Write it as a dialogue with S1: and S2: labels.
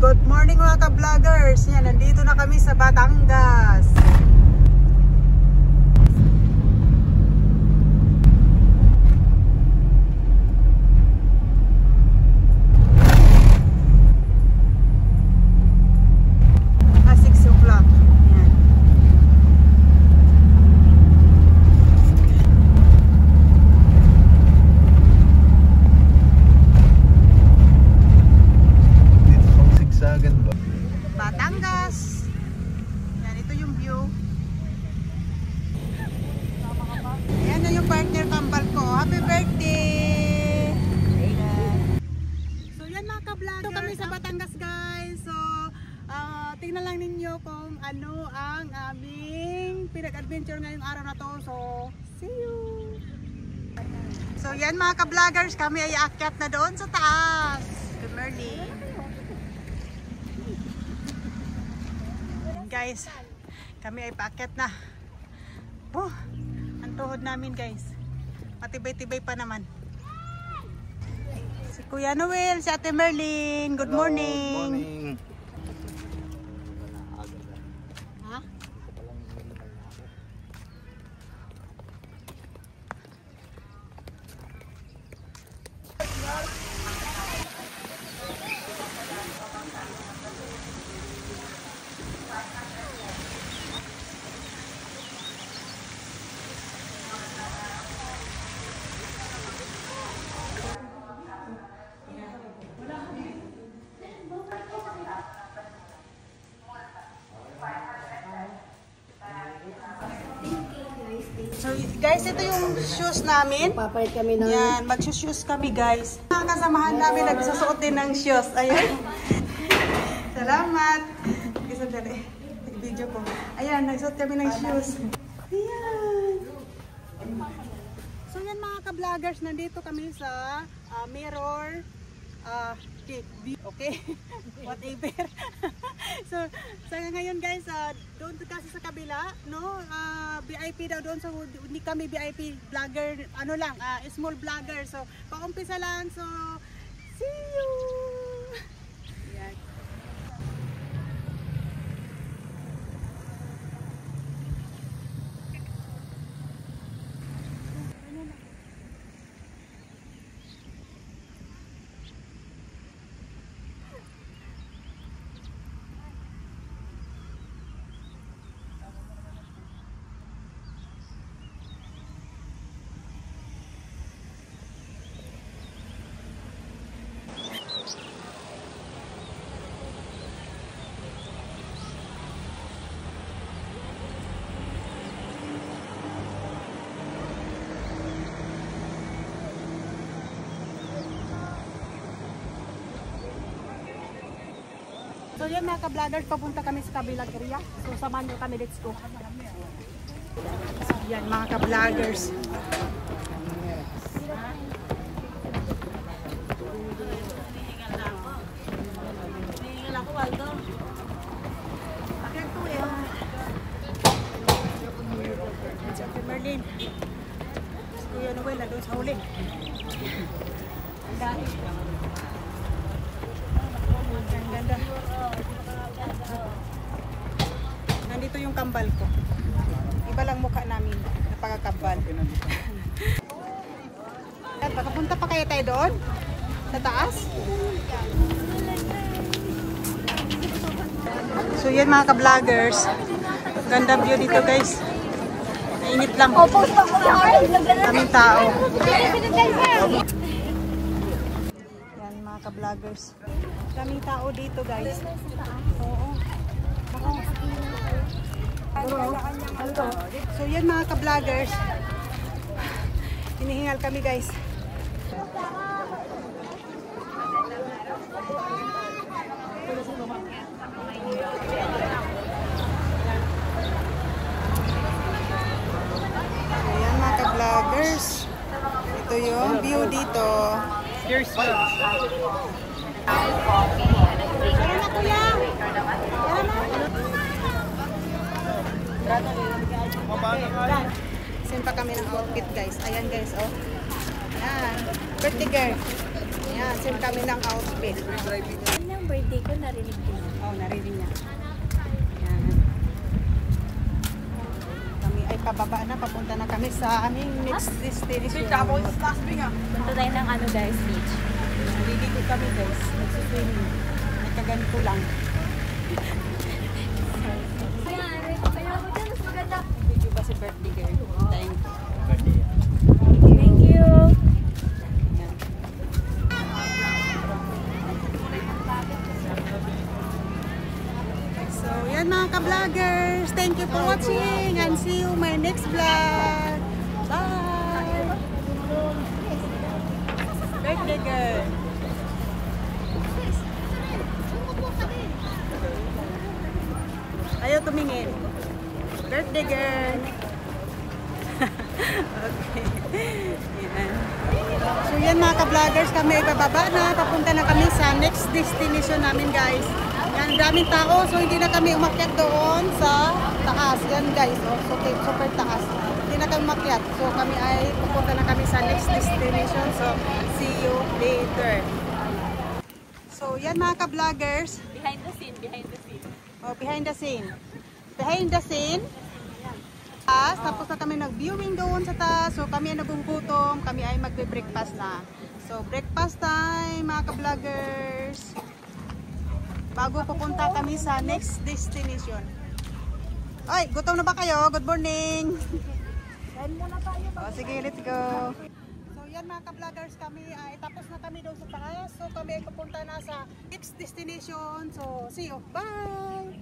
S1: Good morning mga ka-vloggers. Yan, nandito na kami sa Batangas. Batangas. Yan, ito yung view. Ayan na yung partner kambal ko. Happy birthday! Ayan. So yan mga ka-vlogger. Ito kami sa Batangas guys. So, tingnan lang ninyo kung ano ang aming pinag-adventure ngayong araw na to. So, see you! So yan mga ka-vloggers. Kami ay aakyat na doon sa taas. Good morning! Guys, kami ay paakyat na. Ang tuhod namin guys. Matibay-tibay pa naman. Si Kuya Noel, si Ate Merlin. Good morning.
S2: Good morning.
S1: Ha? So guys, ito yung shoes namin.
S3: Papalit kami ng...
S1: Yan, mag-shoes kami guys. Mga kasamahan namin nagsusuot din ng shoes. Ayan. Salamat. Isa dali. Video ko. Ayan, nagsuot kami ng shoes. Ayan. So yan mga ka-vloggers, nandito kami sa Mirror okay? Whatever. So ngayon guys, doon kasi sa kabila, no? VIP daw doon, so hindi kami VIP vlogger, ano lang, small vlogger. So paumpisa lang, so see you. Yan. So yan mga ka-vloggers, papunta kami sa kabilang area. So samahan nyo kami, let's go. So yan mga ka-vloggers. Si Ate Merlin. Si Kuya Noel na doon sa huli. Ang dami. Ang ganda. Nandito yung kambal ko. Iba lang mukha namin na pagkakambal. Papunta pa kaya tayo doon? Sa taas? So yan mga ka-vloggers. Ganda view dito guys. Mainit lang. Kaming tao. Yan mga ka-vloggers. Kaming tao dito guys. Oo. So yan mga ka-vloggers. Hinihingal kami guys. Ayan mga ka-vloggers. Ito yung view dito. Cheers! Tara na kuya! Tara na! Send pa kami ng outfit guys. Ayan guys, oh. Ayan. Birthday girl. Ayan, send kami ng outfit.
S2: yung birthday ko, narinig ko.
S1: Oh, narinig niya. Yan. Kami ay pababa na, papunta na kami sa aming next destination.
S2: Punta tayo ng ano guys, beach.
S1: Naliligo kami guys, nagsuswimming. Nagkaganito lang.
S2: Ayan, ayaw ko dyan, mas maganda.
S1: Video ba si birthday girl? Thank you.
S2: Thank you.
S1: Yan. So, yan mga ka-vloggers. Thank you for watching and see you my next vlog. Bye! Birthday girl. Ayaw tumingin. Birthday girl. Okay. Yan. So yan mga ka-vloggers, kami bababa na. Papunta na kami sa next destination namin guys. Yan, daming tao. So hindi na kami umakyat doon sa taas. Yan guys, oh, super taas. Hindi na kami umakyat. So kami ay pupunta na kami sa next destination. So see you later. So yan mga ka-vloggers.
S2: Behind the scene, behind the scene.
S1: Oh, behind the scene. Behind the scene. Tapos na kami nag-viewing doon sa taas. So kami ay nagugutom. Kami ay magbe-breakfast na. So breakfast time mga ka-vloggers. Bago pupunta kami sa next destination. Oy, gutom na ba kayo? Good morning. Kain muna tayo. Oh, sige, let's go. So yan mga ka-vloggers, kami ay tapos na kami doon sa taas. So kami ay pupunta na sa next destination. So see you. Bye!